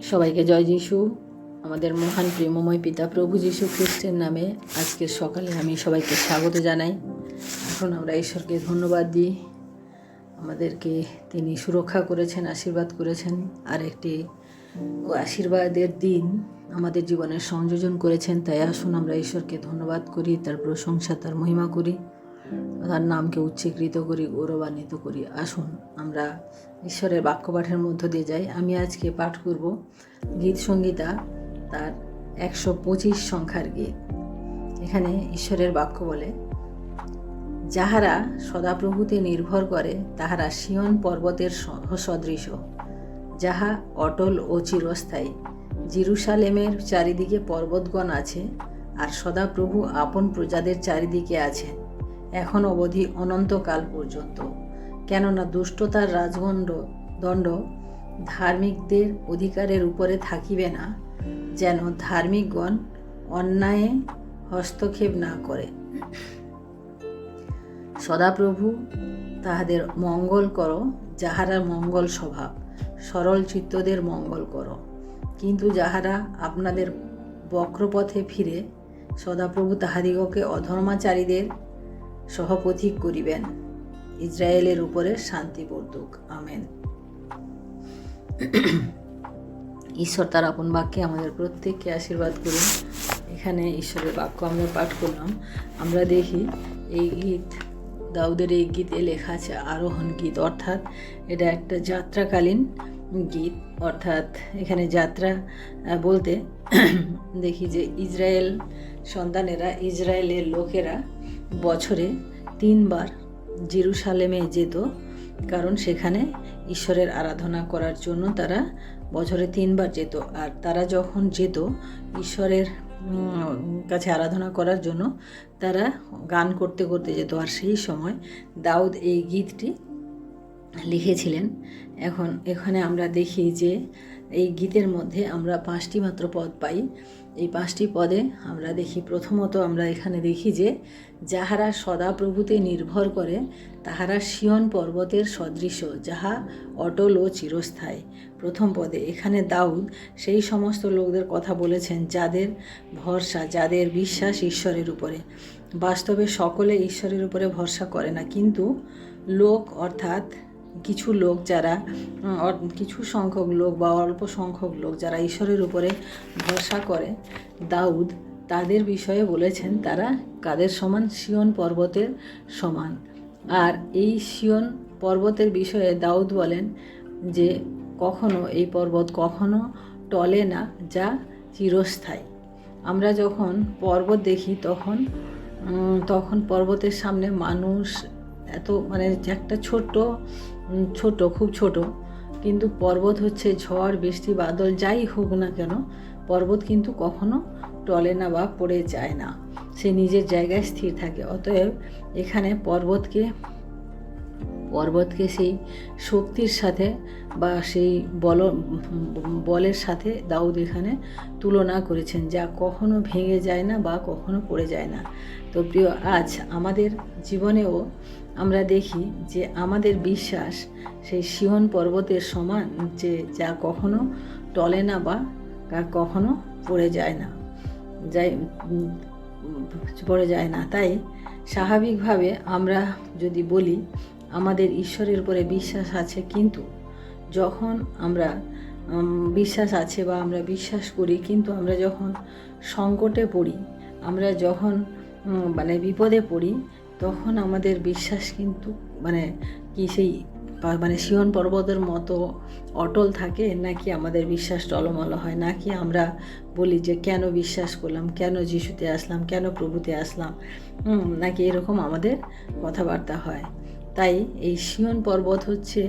সবাইকে জয় যিশু। আমাদের মহান প্রেমময় পিতা প্রভু যীশু খ্রিস্টের নামে আজকের সকালে আমি সবাইকে স্বাগত জানাই। এখন আমরা ঈশ্বরকে ধন্যবাদ দিই, আমাদেরকে তিনি সুরক্ষা করেছেন, আশীর্বাদ করেছেন, আর একটি আশীর্বাদের দিন আমাদের জীবনের সংযোজন করেছেন। তাই আসুন আমরা ঈশ্বরকে ধন্যবাদ করি, তার প্রশংসা, তার মহিমা করি, তার নামকে উচ্চীকৃত করি, গৌরবান্বিত করি। আসুন আমরা ঈশ্বরের বাক্যপাঠের মধ্য দিয়ে যাই। আমি আজকে পাঠ করব গীত সংহিতা তার 125 সংখ্যার গীত। এখানে ঈশ্বরের বাক্য বলে, যাহারা সদাপ্রভুতে নির্ভর করে তাহারা সিয়ন পর্বতের সদৃশ, যাহা অটল ও চিরস্থায়ী। জেরুসালেমের চারিদিকে পর্বতগণ আছে, আর সদাপ্রভু আপন প্রজাদের চারিদিকে আছেন, এখন অবধি অনন্তকাল পর্যন্ত। কেননা দুষ্টতার দণ্ড ধার্মিকদের অধিকারের উপরে থাকিবে না, যেন ধার্মিকগণ অন্যায়ে হস্তক্ষেপ না করে। সদাপ্রভু তাহাদের মঙ্গল করো, যাহারা মঙ্গল স্বভাব, সরল চিত্তদের মঙ্গল করো। কিন্তু যাহারা আপনাদের বক্রপথে ফিরে, সদাপ্রভু তাহাদিগকে অধর্মাচারীদের সহপথিক করিবেন। ইসরায়েলের উপরে শান্তি বর্তুক। আমেন। ঈশ্বর তার আপন বাক্যে আমাদের প্রত্যেককে আশীর্বাদ করুন। এখানে ঈশ্বরের বাক্য আমরা পাঠ করলাম। আমরা দেখি এই গীত, দাউদের এই গীতে লেখা আছে আরোহণ গীত, অর্থাৎ এটা একটা যাত্রাকালীন গীত। অর্থাৎ এখানে যাত্রা বলতে দেখি যে ইসরায়েল সন্তানেরা, ইসরায়েলের লোকেরা বছরে 3 বার জেরুসালেমে যেত, কারণ সেখানে ঈশ্বরের আরাধনা করার জন্য তারা বছরে 3 বার যেত। আর তারা যখন যেত ঈশ্বরের কাছে আরাধনা করার জন্য, তারা গান করতে করতে যেত। আর সেই সময় দাউদ এই গীতটি লিখেছিলেন। এখন এখানে আমরা দেখি যে এই গীতের মধ্যে আমরা 5টি মাত্র পদ পাই। এই 5টি পদে আমরা দেখি, প্রথমত আমরা এখানে দেখি যে যাহারা সদাপ্রভুতে নির্ভর করে তাহারা সিয়ন পর্বতের সদৃশ, যাহা অটল ও চিরস্থায়ী। প্রথম পদে এখানে দাউদ সেই সমস্ত লোকদের কথা বলেছেন যাদের ভরসা, যাদের বিশ্বাস ঈশ্বরের উপরে। বাস্তবে সকলে ঈশ্বরের উপরে ভরসা করে না, কিন্তু লোক, অর্থাৎ কিছু লোক যারা, কিছু সংখ্যক লোক বা অল্প সংখ্যক লোক যারা ঈশ্বরের উপরে ভরসা করে, দাউদ তাদের বিষয়ে বলেছেন তারা কাদের সমান? সিয়ন পর্বতের সমান। আর এই সিয়ন পর্বতের বিষয়ে দাউদ বলেন যে কখনো এই পর্বত কখনো টলে না, যা চিরস্থায়ী। আমরা যখন পর্বত দেখি তখন পর্বতের সামনে মানুষ এত একটা খুব ছোট, কিন্তু পর্বত হচ্ছে ঝড়, বৃষ্টি, বাদল যাই হোক না কেন, পর্বত কিন্তু কখনো টলে না বা পড়ে যায় না, সে নিজের জায়গায় স্থির থাকে। অতএব এখানে পর্বতকে সেই শক্তির সাথে বা সেই বলের সাথে দাউদ এখানে তুলনা করেছেন, যা কখনো ভেঙে যায় না বা কখনো পড়ে যায় না। তো প্রিয়, আজ আমাদের জীবনেও আমরা দেখি যে আমাদের বিশ্বাস সেই সিয়ন পর্বতের সমান, যে যা কখনো টলে না বা কখনো পড়ে যায় না। তাই স্বাভাবিকভাবে আমরা যদি বলি আমাদের ঈশ্বরের উপরে বিশ্বাস আছে, কিন্তু যখন আমরা বিশ্বাস আছে বা আমরা বিশ্বাস করি, কিন্তু আমরা যখন সংকটে পড়ি, আমরা যখন বিপদে পড়ি, তখন আমাদের বিশ্বাস কিন্তু সেই সিয়ন পর্বতের মতো অটল থাকে, নাকি আমাদের বিশ্বাস টলমল হয়, নাকি আমরা বলি যে কেন বিশ্বাস করলাম, কেন যিশুতে আসলাম, কেন প্রভুতে আসলাম, নাকি এরকম আমাদের কথাবার্তা হয়। তাই এই সিয়ন পর্বত হচ্ছে,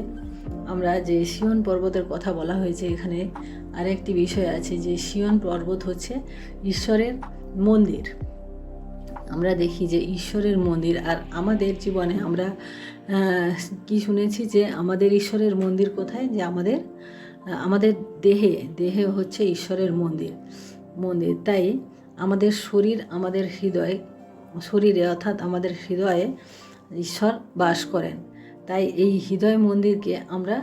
আমরা যে সিয়ন পর্বতের কথা বলা হয়েছে, এখানে আরেকটি বিষয় আছে যে সিয়ন পর্বত হচ্ছে ঈশ্বরের মন্দির। আমরা দেখি যে ঈশ্বরের মন্দির, আর আমাদের জীবনে আমরা কি শুনেছি যে আমাদের ঈশ্বরের মন্দির কোথায়? যে আমাদের দেহে হচ্ছে ঈশ্বরের মন্দির। তাই আমাদের শরীর, আমাদের শরীরে অর্থাৎ আমাদের হৃদয়ে ঈশ্বর বাস করেন। তাই এই হৃদয় মন্দিরকে আমরা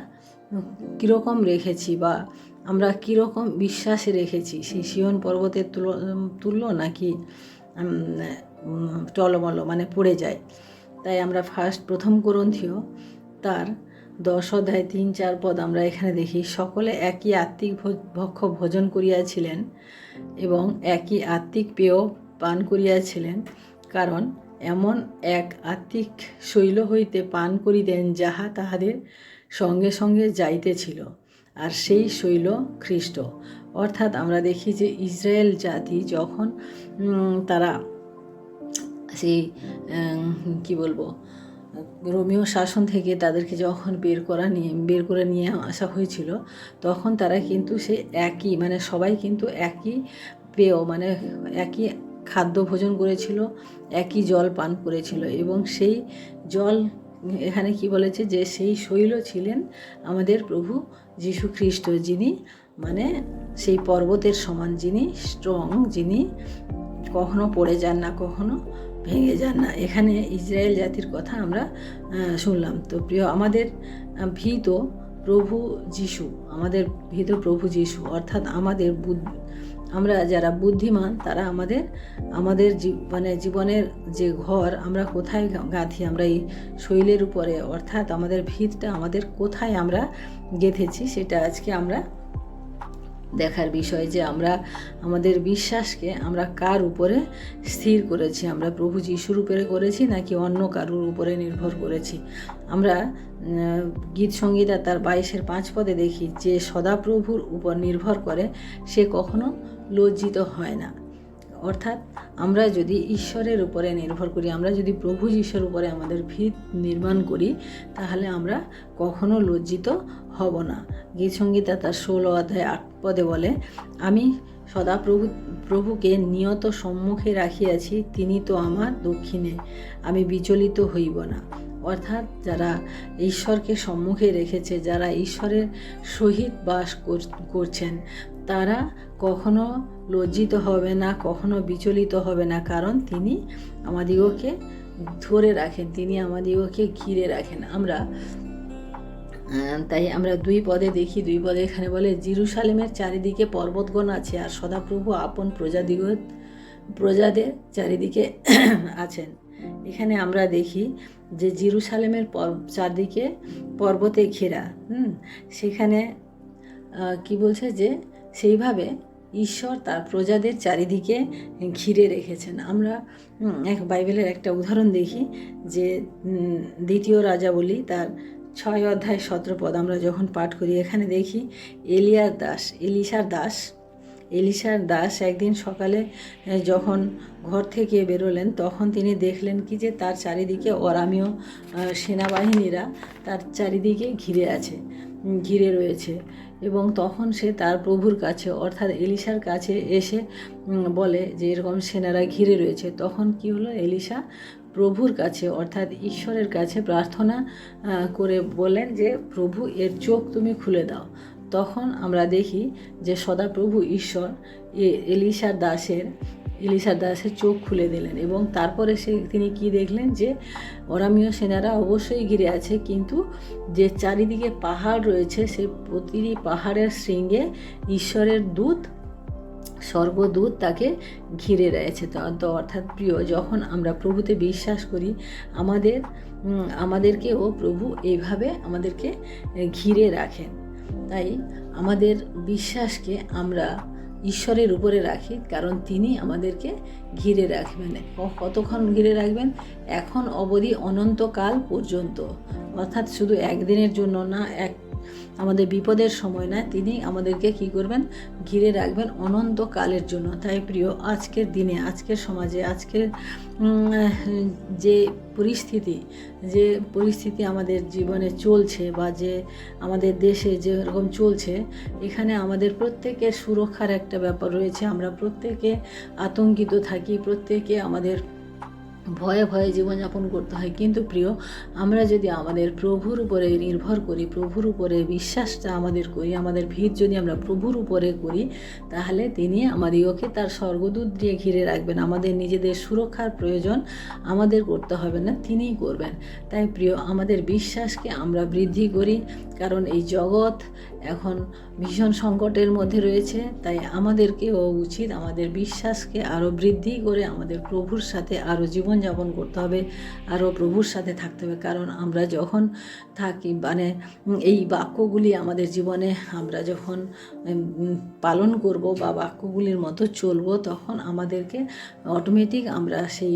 কীরকম রেখেছি বা আমরা কীরকম বিশ্বাসে রেখেছি, সেই সিয়ন পর্বতের তুল্য নাকি টলমল মানে পড়ে যায়। তাই আমরা প্রথম করন্থীয় তার 10 অধ্যায় 3-4 পদ আমরা এখানে দেখি, সকলে একই আত্মিক ভক্ষ ভোজন করিয়াছিলেন এবং একই আত্মিক পেয় পান করিয়াছিলেন, কারণ এমন এক আত্মিক শৈল হইতে পান করিতেন যাহা তাহাদের সঙ্গে সঙ্গে যাইতেছিল, আর সেই শৈল খ্রিস্ট। অর্থাৎ আমরা দেখি যে ইসরায়েল জাতি যখন তারা সেই কি বলবো রোমীয় শাসন থেকে তাদেরকে যখন বের করে নিয়ে আসা হয়েছিল, তখন তারা কিন্তু সেই একই মানে সবাই কিন্তু একই পেয় মানে একই খাদ্য ভোজন করেছিল, একই জল পান করেছিল। এবং সেই জল এখানে কি বলেছে যে সেই শৈল ছিলেন আমাদের প্রভু যীশু খ্রিস্ট, যিনি মানে সেই পর্বতের সমান, যিনি স্ট্রং, যিনি কখনো পড়ে যান না, কখনো ভেঙে যান না। এখানে ইসরায়েল জাতির কথা আমরা শুনলাম। তো প্রিয়, আমাদের ভীত প্রভু যীশু, আমাদের ভীত প্রভু যীশু, অর্থাৎ আমরা যারা বুদ্ধিমান তারা আমাদের মানে জীবনের যে ঘর আমরা কোথায় গাঁথি, আমরা এই শৈলের উপরে, অর্থাৎ আমাদের ভিতটা আমাদের কোথায় আমরা গেঁথেছি, সেটা আজকে আমরা দেখার বিষয় যে আমরা আমাদের বিশ্বাসকে আমরা কার উপরে স্থির করেছি, আমরা প্রভু যীশুর উপরে করেছি নাকি অন্য কারুর উপরে নির্ভর করেছি। আমরা গীত সংগীতা তার 22-5 পদে দেখি যে সদাপ্রভুর উপর নির্ভর করে সে কখনো লজ্জিত হয় না। অর্থাৎ আমরা যদি ঈশ্বরের উপরে নির্ভর করি, আমরা যদি প্রভু যীশুর উপরে আমাদের ভিত নির্মাণ করি, তাহলে আমরা কখনো লজ্জিত হব না। গীত সংগীতা তার 16 অধ্যায় 8 পদে বলে, আমি সদা প্রভুকে নিয়ত সম্মুখে রাখিয়াছি, তিনি তো আমার দক্ষিণে, আমি বিচলিত হইব না। অর্থাৎ যারা ঈশ্বরকে সম্মুখে রেখেছে, যারা ঈশ্বরের সহিত বাস করছেন, তারা কখনো লজ্জিত হবে না, কখনো বিচলিত হবে না, কারণ তিনি আমাদিগকে ধরে রাখেন, তিনি আমাদিগকে ঘিরে রাখেন। তাই আমরা 2 পদে দেখি, 2 পদে এখানে বলে, জেরুসালেমের চারিদিকে পর্বতগণ আছে, আর সদাপ্রভু আপন প্রজাদের চারিদিকে আছেন। এখানে আমরা দেখি যে জেরুসালেমের চারদিকে পর্বতে ঘেরা, সেখানে কি বলছে যে সেইভাবে ঈশ্বর তার প্রজাদের চারিদিকে ঘিরে রেখেছেন। আমরা বাইবেলের একটা উদাহরণ দেখি যে 2 রাজাবলী তার 6 অধ্যায় 17 পদ আমরা যখন পাঠ করি, এখানে দেখি এলিশার দাস একদিন সকালে যখন ঘর থেকে বেরোলেন, তখন তিনি দেখলেন কি যে তার চারিদিকে অরামীয় সেনাবাহিনীরা তার চারিদিকে ঘিরে রয়েছে। এবং তখন সে তার প্রভুর কাছে অর্থাৎ এলিশার কাছে এসে বলে যে এরকম সেনারা ঘিরে রয়েছে। তখন কি হলো, এলিশা প্রভুর কাছে অর্থাৎ ঈশ্বরের কাছে প্রার্থনা করে বলেন যে প্রভু এর চোখ তুমি খুলে দাও। তখন আমরা দেখি যে সদাপ্রভু ঈশ্বর এলিশার দাসের চোখ খুলে দিলেন। এবং তারপরে তিনি কি দেখলেন যে অরামীয় সেনারা অবশ্যই ঘিরে আছে, কিন্তু যে চারিদিকে পাহাড় রয়েছে, সেই প্রতিটি পাহাড়ের শৃঙ্গে ঈশ্বরের স্বর্গদূত তাকে ঘিরে রয়েছে। তো অর্থাৎ প্রিয়, যখন আমরা প্রভুতে বিশ্বাস করি, আমাদেরকেও প্রভু এইভাবে আমাদেরকে ঘিরে রাখেন। তাই আমাদের বিশ্বাসকে আমরা ঈশ্বরের উপরে রাখি, কারণ তিনি আমাদেরকে ঘিরে রাখবেন। কতক্ষণ ঘিরে রাখবেন? এখন অবধি অনন্তকাল পর্যন্ত, অর্থাৎ শুধু একদিনের জন্য না, আমাদের বিপদের সময় না, তিনি আমাদেরকে কি করবেন? ঘিরে রাখবেন অনন্তকালের জন্য। তাই প্রিয়, আজকের দিনে, আজকের সমাজে, আজকের যে পরিস্থিতি আমাদের জীবনে চলছে বা যে আমাদের দেশে যেরকম চলছে, এখানে আমাদের প্রত্যেকের সুরক্ষার একটা ব্যাপার রয়েছে। আমরা প্রত্যেকে আতঙ্কিত থাকি, প্রত্যেকে আমাদের ভয়ে ভয়ে জীবনযাপন করতে হয়। কিন্তু প্রিয়, আমরা যদি আমাদের প্রভুর উপরে নির্ভর করি, প্রভুর উপরে বিশ্বাসটা আমাদের করি, আমাদের ভিত যদি আমরা প্রভুর উপরে করি, তাহলে তিনি আমাদিগকে তার স্বর্গদূত দিয়ে ঘিরে রাখবেন। আমাদের নিজেদের সুরক্ষার প্রয়োজন আমাদের করতে হবে না, তিনিই করবেন। তাই প্রিয়, আমাদের বিশ্বাসকে আমরা বৃদ্ধি করি, কারণ এই জগৎ এখন ভীষণ সংকটের মধ্যে রয়েছে। তাই আমাদেরকেও উচিত আমাদের বিশ্বাসকে আরও বৃদ্ধি করে আমাদের প্রভুর সাথে আরও জীবনযাপন করতে হবে, আরও প্রভুর সাথে থাকতে হবে। কারণ আমরা যখন থাকি মানে এই বাক্যগুলি আমাদের জীবনে আমরা যখন পালন করব বা বাক্যগুলির মতো চলব, তখন আমাদেরকে অটোমেটিক আমরা সেই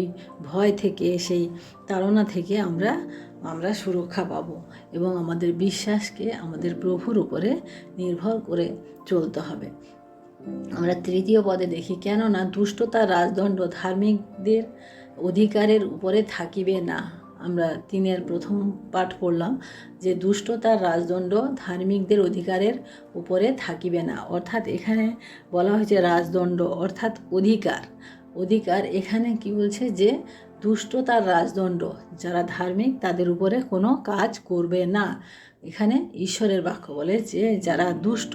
ভয় থেকে, সেই তাড়না থেকে আমরা সুরক্ষা পাবো এবং আমাদের বিশ্বাসকে আমাদের প্রভুর উপরে নির্ভর করে চলতে হবে। আমরা 3 পদে দেখি, কেননা দুষ্টতার রাজদণ্ড ধার্মিকদের অধিকারের উপরে থাকিবে না। আমরা 3 প্রথম পাঠ পড়লাম যে দুষ্টতার রাজদণ্ড ধার্মিকদের অধিকারের উপরে থাকিবে না। অর্থাৎ এখানে বলা হয়েছে রাজদণ্ড অর্থাৎ অধিকার। এখানে কি বলছে যে দুষ্টতার রাজদণ্ড যারা ধার্মিক তাদের উপরে কোনো কাজ করবে না। এখানে ঈশ্বরের বাক্য বলে যে যারা দুষ্ট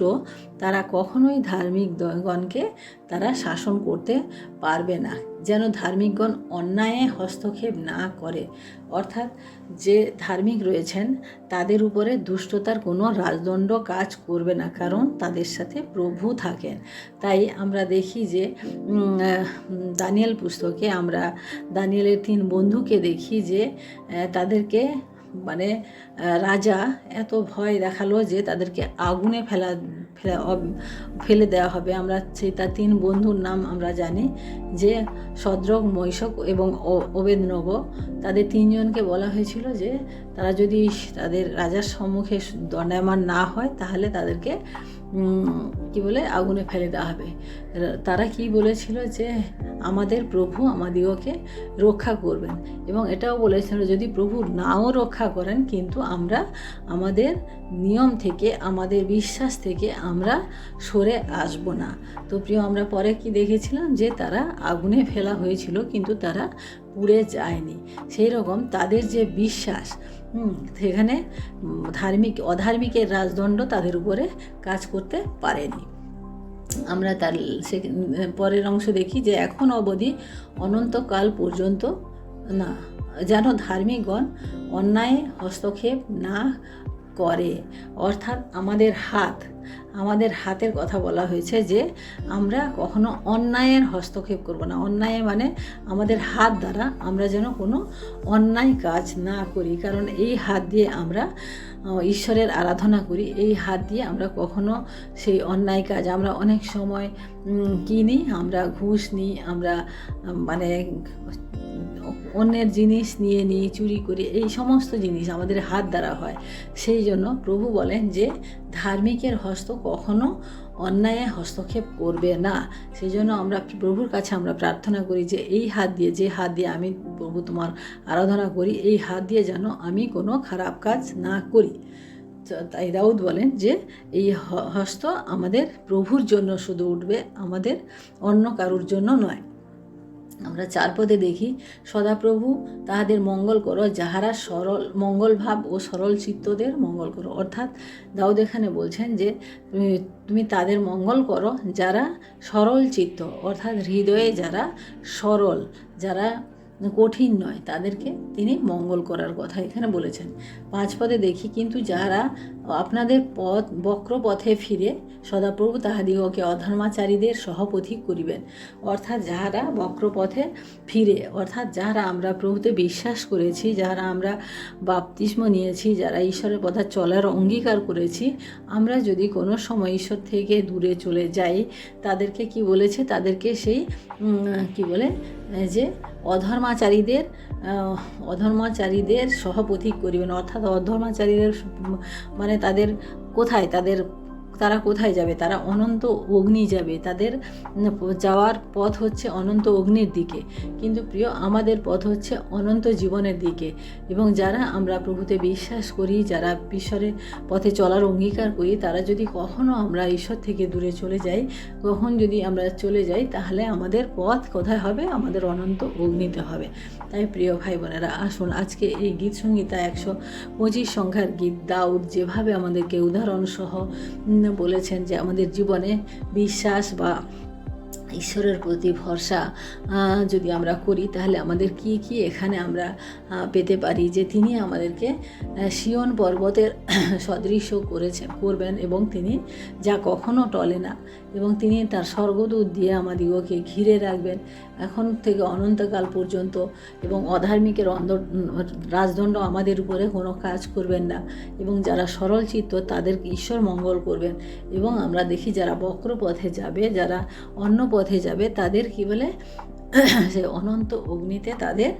তারা কখনোই ধার্মিকগণকে তারা শাসন করতে পারবে না, যেন ধার্মিকগণ অন্যায়ে হস্তক্ষেপ না করে। অর্থাৎ যে ধার্মিক রয়েছেন তাদের উপরে দুষ্টতার কোনো রাজদণ্ড কাজ করবে না, কারণ তাদের সাথে প্রভু থাকেন। তাই আমরা দেখি যে দানিয়েল পুস্তকে আমরা দানিয়েলের 3 বন্ধুকে দেখি যে তাদেরকে মানে রাজা এত ভয় দেখালো যে তাদেরকে আগুনে ফেলে দেওয়া হবে। আমরা তার 3 বন্ধুর নাম আমরা জানি যে শদ্রক, মৈশক এবং অবেদনগো। তাদের 3 জনকে বলা হয়েছিল যে তারা যদি তাদের রাজার সম্মুখে দণ্ডায়মান না হয় তাহলে তাদেরকে আগুনে ফেলে দেওয়া হবে। তারা কি বলেছিল যে আমাদের প্রভু আমাদিগকে রক্ষা করবেন, এবং এটাও বলেছিল যদি প্রভু নাও রক্ষা করেন কিন্তু আমরা আমাদের নিয়ম থেকে, আমাদের বিশ্বাস থেকে আমরা সরে আসব না। তো প্রিয়, আমরা পরে কি দেখেছিলাম যে তারা আগুনে ফেলা হয়েছিল কিন্তু তারা পুড়ে যায়নি। সেই রকম তাদের যে বিশ্বাস, সেখানে অধার্মিকের রাজদণ্ড তাদের উপরে কাজ করতে পারেনি। আমরা তার পরের অংশ দেখি যে এখন অবধি অনন্তকাল পর্যন্ত না, যেন ধার্মিকগণ অন্যায় হস্তক্ষেপ না করে। অর্থাৎ আমাদের হাতের কথা বলা হয়েছে যে আমরা কখনো অন্যায়ের হস্তক্ষেপ করব না। অন্যায় মানে আমাদের হাত দ্বারা আমরা যেন কোনো অন্যায় কাজ না করি, কারণ এই হাত দিয়ে আমরা ঈশ্বরের আরাধনা করি। এই হাত দিয়ে আমরা কখনো সেই অন্যায় কাজ, আমরা অনেক সময় কিনি, আমরা ঘুষ নিই, আমরা মানে অন্যের জিনিস নিয়ে নিই, চুরি করি, এই সমস্ত জিনিস আমাদের হাত দ্বারা হয়। সেই জন্য প্রভু বলেন যে ধার্মিকের হস্ত কখনো অন্যায়ে হস্তক্ষেপ করবে না। সেই জন্য আমরা প্রভুর কাছে আমরা প্রার্থনা করি যে এই হাত দিয়ে, যে হাত দিয়ে আমি প্রভু তোমার আরাধনা করি, এই হাত দিয়ে যেন আমি কোনো খারাপ কাজ না করি। তাই দাউদ বলেন যে এই হস্ত আমাদের প্রভুর জন্য শুধু উঠবে, আমাদের অন্য কারুর জন্য নয়। আমরা 4 পদে দেখি, সদাপ্রভু তাহাদের মঙ্গল করো, যাহারা মঙ্গল ভাব ও সরল চিত্তদের মঙ্গল করো। অর্থাৎ দাউদ এখানে বলছেন যে তুমি তাদের মঙ্গল করো যারা সরল চিত্ত, অর্থাৎ হৃদয়ে যারা সরল, যারা কঠিন নয়, তাদেরকে তিনি মঙ্গল করার কথা এখানে বলেছেন। 5 পদে দেখি, কিন্তু যারা আপনাদের বক্র পথে ফিরে সদাপ্রভু তাহাদিগকে অধর্মাচারীদের সহপথিক করিবেন। অর্থাৎ যাহারা বক্র পথে ফিরে, অর্থাৎ যারা আমরা প্রভুতে বিশ্বাস করেছি, যারা আমরা বাপ্তিস্ম নিয়েছি, যারা ঈশ্বরের পথে চলার অঙ্গীকার করেছি, আমরা যদি কোনো সময় ঈশ্বর থেকে দূরে চলে যাই, তাদেরকে কি বলেছে, তাদেরকে সেই যে অধর্মাচারীদের সহপথিক করিবেন। অর্থাৎ অধর্মাচারীদের মানে তারা কোথায় যাবে? তারা অনন্ত অগ্নি যাবে। তাদের যাওয়ার পথ হচ্ছে অনন্ত অগ্নির দিকে, কিন্তু প্রিয়, আমাদের পথ হচ্ছে অনন্ত জীবনের দিকে। এবং যারা আমরা প্রভুতে বিশ্বাস করি, যারা ঈশ্বরের পথে চলার অঙ্গীকার করি, তারা যদি কখনো আমরা ঈশ্বর থেকে দূরে চলে যাই, যদি আমরা চলে যাই, তাহলে আমাদের পথ কোথায় হবে? আমাদের অনন্ত অগ্নিতে হবে। তাই প্রিয় ভাই বোনেরা, আসুন আজকে এই গীত সংহিতা 125 সংখ্যার গীত দাউদ যেভাবে আমাদেরকে উদাহরণ সহ বলেছেন যে আমাদের জীবনে বিশ্বাস বা ঈশ্বরের প্রতি ভরসা যদি আমরা করি, তাহলে আমাদের কি কি এখানে আমরা পেতে পারি, যে তিনি আমাদেরকে সিয়ন পর্বতের সদৃশ্য করবেন, এবং তিনি যা কখনো টলে না, এবং তিনি তার স্বর্গদূত দিয়ে আমাদিগকে ঘিরে রাখবেন এখন থেকে অনন্তকাল পর্যন্ত, এবং অধার্মিকের রাজদণ্ড আমাদের উপরে কোনো কাজ করবেন না, এবং যারা সরল চিত্ত তাদেরকে ঈশ্বর মঙ্গল করবেন। এবং আমরা দেখি যারা বক্র পথে যাবে, যারা অন্য পথে যাবে, তাদের কি বলে সে অনন্ত অগ্নিতে তাদের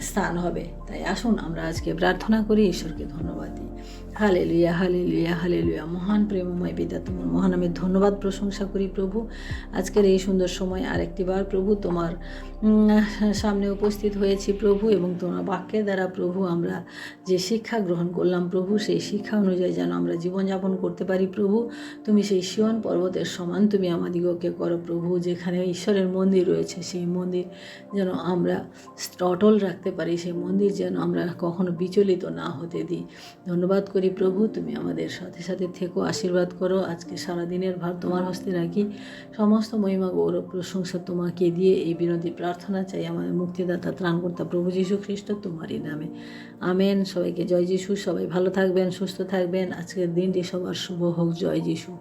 স্থান হবে। তাই আসুন আমরা আজকে প্রার্থনা করি, ঈশ্বরকে ধন্যবাদ দিই। Hallelujah, hallelujah, hallelujah. মহান প্রেমময় পিতা, তোমার মহান আমি ধন্যবাদ প্রশংসা করি প্রভু, আজকের এই সুন্দর সময় আরেকটি বার প্রভু তোমার সামনে উপস্থিত হয়েছি প্রভু, এবং তোমার বাক্যের দ্বারা প্রভু আমরা যে শিক্ষা গ্রহণ করলাম প্রভু, সেই শিক্ষা অনুযায়ী যেন আমরা জীবনযাপন করতে পারি প্রভু। তুমি সেই সিয়ন পর্বতের সমান তুমি আমাদিগকে করো প্রভু, যেখানে ঈশ্বরের মন্দির রয়েছে, সেই মন্দির যেন আমরা অটল রাখতে পারি, সেই মন্দির যেন আমরা কখনো বিচলিত না হতে দিই। ধন্যবাদ করি প্রভু, তুমি আমাদের সাথে সাথে থেকো, আশীর্বাদ করো। আজকে সারাদিনের ভার তোমার হস্তে রাখি, সমস্ত মহিমা গৌরব প্রশংসা তোমাকে দিয়ে এই বিনতি প্রার্থনা চাই আমাদের মুক্তিদাতা ত্রাণকর্তা প্রভু যীশু খ্রিস্ট তোমারই নামে, আমেন। সবাইকে জয় যিশু। সবাই ভালো থাকবেন, সুস্থ থাকবেন। আজকের দিনটি সবার শুভ হোক। জয় যিশু।